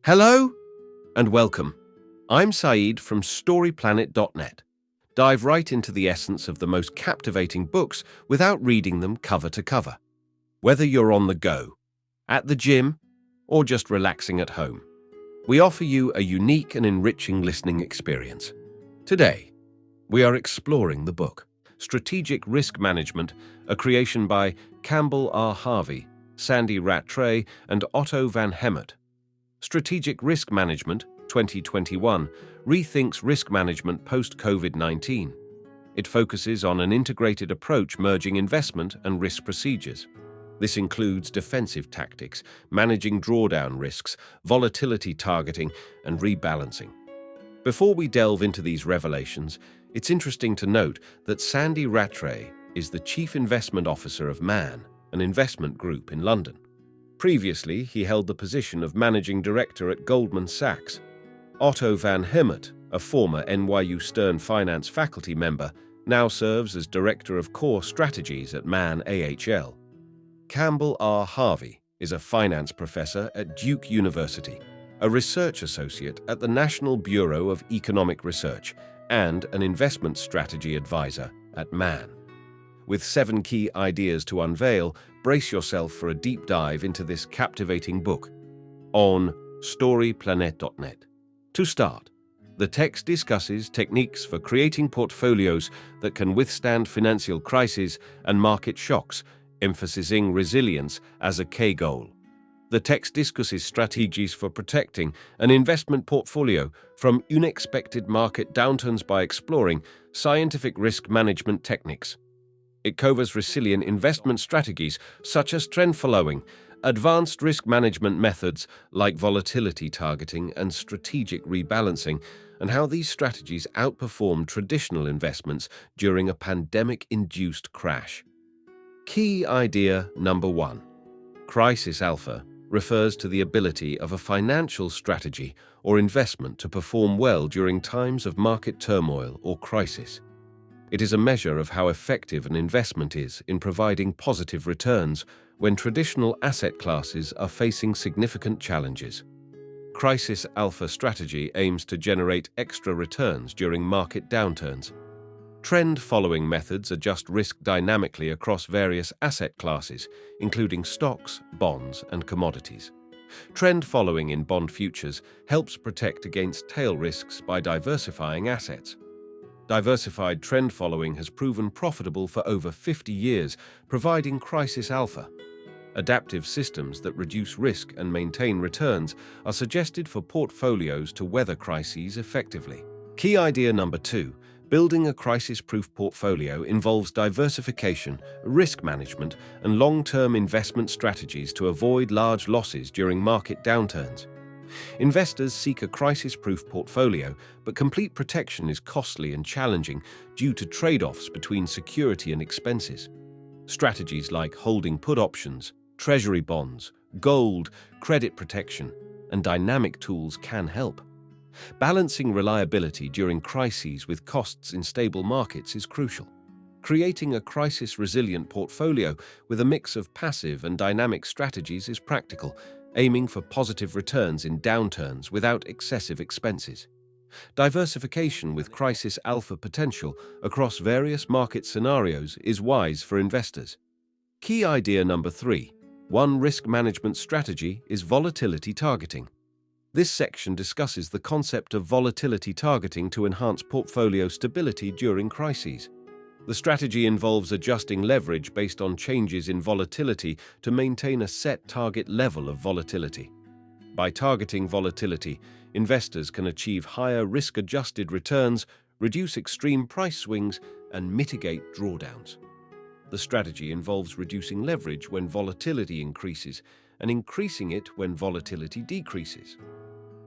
Hello and welcome. I'm Saeed from StoryPlanet.net. Dive right into the essence of the most captivating books without reading them cover to cover. Whether you're on the go, at the gym, or just relaxing at home, we offer you a unique and enriching listening experience. Today, we are exploring the book, Strategic Risk Management, a creation by Campbell R. Harvey, Sandy Rattray, and Otto van Hemert. Strategic Risk Management, 2021, rethinks risk management post-COVID-19. It focuses on an integrated approach merging investment and risk procedures. This includes defensive tactics, managing drawdown risks, volatility targeting, and rebalancing. Before we delve into these revelations, it's interesting to note that Sandy Rattray is the Chief Investment Officer of Man, an investment group in London. Previously, he held the position of Managing Director at Goldman Sachs. Otto van Hemert, a former NYU Stern finance faculty member, now serves as Director of Core Strategies at Man AHL. Campbell R. Harvey is a finance professor at Duke University, a research associate at the National Bureau of Economic Research, and an investment strategy advisor at Man. With 7 key ideas to unveil, brace yourself for a deep dive into this captivating book on StoryPlanet.net. To start, the text discusses techniques for creating portfolios that can withstand financial crises and market shocks, emphasizing resilience as a key goal. The text discusses strategies for protecting an investment portfolio from unexpected market downturns by exploring scientific risk management techniques. It covers resilient investment strategies such as trend following, advanced risk management methods like volatility targeting and strategic rebalancing, and how these strategies outperform traditional investments during a pandemic-induced crash. Key idea number 1. Crisis alpha refers to the ability of a financial strategy or investment to perform well during times of market turmoil or crisis. It is a measure of how effective an investment is in providing positive returns when traditional asset classes are facing significant challenges. Crisis alpha strategy aims to generate extra returns during market downturns. Trend-following methods adjust risk dynamically across various asset classes, including stocks, bonds, and commodities. Trend following in bond futures helps protect against tail risks by diversifying assets. Diversified trend following has proven profitable for over 50 years, providing crisis alpha. Adaptive systems that reduce risk and maintain returns are suggested for portfolios to weather crises effectively. Key idea number 2. Building a crisis-proof portfolio involves diversification, risk management, and long-term investment strategies to avoid large losses during market downturns. Investors seek a crisis-proof portfolio, but complete protection is costly and challenging due to trade-offs between security and expenses. Strategies like holding put options, treasury bonds, gold, credit protection, and dynamic tools can help. Balancing reliability during crises with costs in stable markets is crucial. Creating a crisis-resilient portfolio with a mix of passive and dynamic strategies is practical, aiming for positive returns in downturns without excessive expenses. Diversification with crisis alpha potential across various market scenarios is wise for investors. Key idea number 3. One risk management strategy is volatility targeting. This section discusses the concept of volatility targeting to enhance portfolio stability during crises. The strategy involves adjusting leverage based on changes in volatility to maintain a set target level of volatility. By targeting volatility, investors can achieve higher risk-adjusted returns, reduce extreme price swings, and mitigate drawdowns. The strategy involves reducing leverage when volatility increases and increasing it when volatility decreases.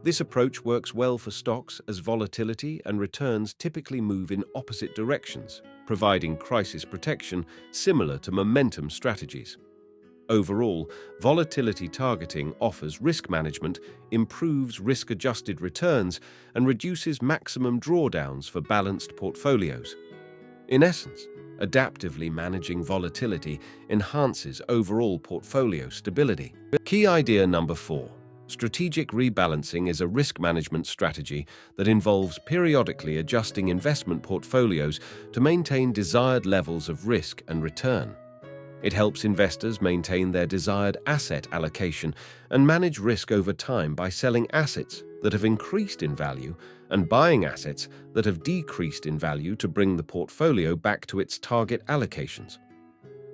This approach works well for stocks as volatility and returns typically move in opposite directions, providing crisis protection similar to momentum strategies. Overall, volatility targeting offers risk management, improves risk-adjusted returns, and reduces maximum drawdowns for balanced portfolios. In essence, adaptively managing volatility enhances overall portfolio stability. Key idea number 4. Strategic rebalancing is a risk management strategy that involves periodically adjusting investment portfolios to maintain desired levels of risk and return. It helps investors maintain their desired asset allocation and manage risk over time by selling assets that have increased in value and buying assets that have decreased in value to bring the portfolio back to its target allocations.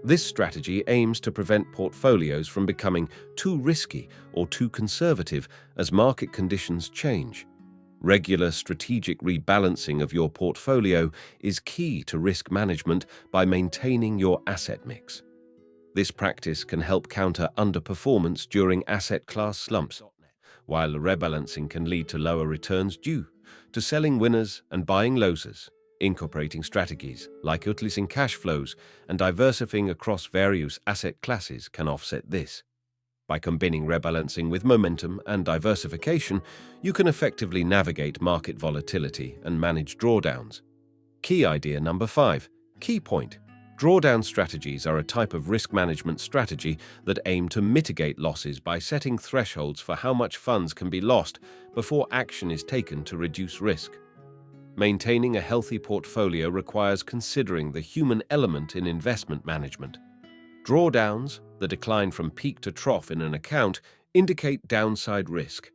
This strategy aims to prevent portfolios from becoming too risky or too conservative as market conditions change. Regular strategic rebalancing of your portfolio is key to risk management by maintaining your asset mix. This practice can help counter underperformance during asset class slumps, while rebalancing can lead to lower returns due to selling winners and buying losers. Incorporating strategies like utilizing cash flows and diversifying across various asset classes can offset this. By combining rebalancing with momentum and diversification, you can effectively navigate market volatility and manage drawdowns. Key idea number 5. Key point. Drawdown strategies are a type of risk management strategy that aim to mitigate losses by setting thresholds for how much funds can be lost before action is taken to reduce risk. Maintaining a healthy portfolio requires considering the human element in investment management. Drawdowns, the decline from peak to trough in an account, indicate downside risk.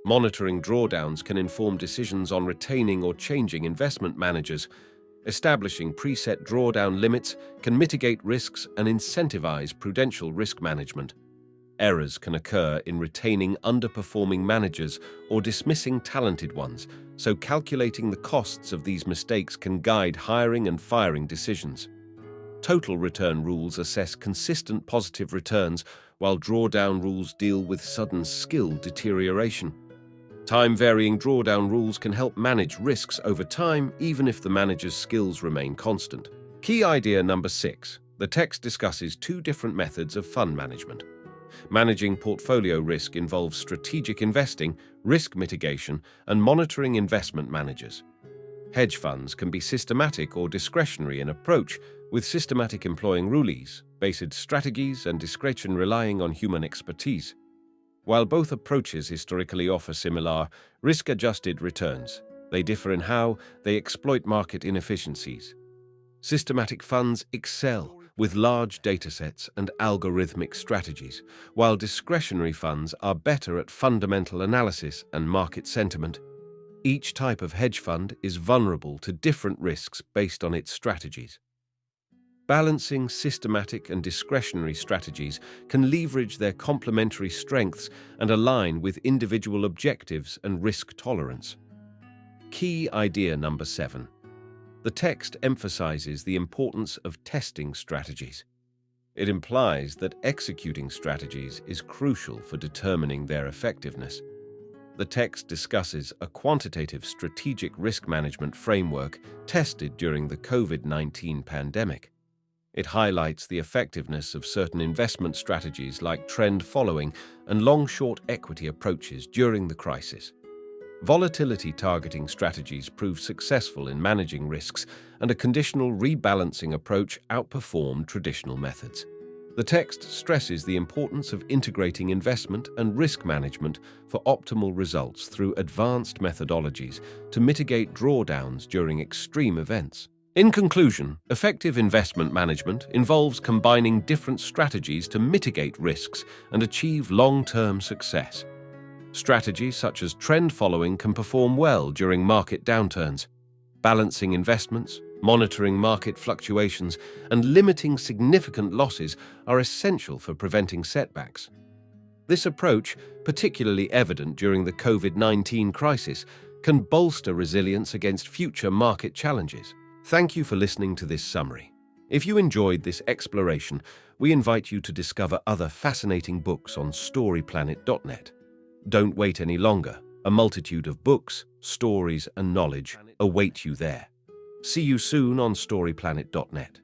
Monitoring drawdowns can inform decisions on retaining or changing investment managers. Establishing preset drawdown limits can mitigate risks and incentivize prudential risk management. Errors can occur in retaining underperforming managers or dismissing talented ones, so calculating the costs of these mistakes can guide hiring and firing decisions. Total return rules assess consistent positive returns, while drawdown rules deal with sudden skill deterioration. Time-varying drawdown rules can help manage risks over time, even if the manager's skills remain constant. Key idea number 6. The text discusses 2 different methods of fund management. Managing portfolio risk involves strategic investing, risk mitigation, and monitoring investment managers. Hedge funds can be systematic or discretionary in approach, with systematic employing rules-based strategies and discretion relying on human expertise. While both approaches historically offer similar, risk-adjusted returns, they differ in how they exploit market inefficiencies. Systematic funds excel with large datasets and algorithmic strategies, while discretionary funds are better at fundamental analysis and market sentiment. Each type of hedge fund is vulnerable to different risks based on its strategies. Balancing systematic and discretionary strategies can leverage their complementary strengths and align with individual objectives and risk tolerance. Key idea number 7. The text emphasizes the importance of testing strategies. It implies that executing strategies is crucial for determining their effectiveness. The text discusses a quantitative strategic risk management framework tested during the COVID-19 pandemic. It highlights the effectiveness of certain investment strategies like trend following and long-short equity approaches during the crisis. Volatility targeting strategies proved successful in managing risks, and a conditional rebalancing approach outperformed traditional methods. The text stresses the importance of integrating investment and risk management for optimal results through advanced methodologies to mitigate drawdowns during extreme events. In conclusion, effective investment management involves combining different strategies to mitigate risks and achieve long-term success. Strategies such as trend following can perform well during market downturns. Balancing investments, monitoring market fluctuations, and limiting significant losses are essential for preventing setbacks. This approach, particularly evident during the COVID-19 crisis, can bolster resilience against future market challenges. Thank you for listening to this summary. If you enjoyed this exploration, we invite you to discover other fascinating books on storyplanet.net. Don't wait any longer. A multitude of books, stories, and knowledge await you there. See you soon on storyplanet.net.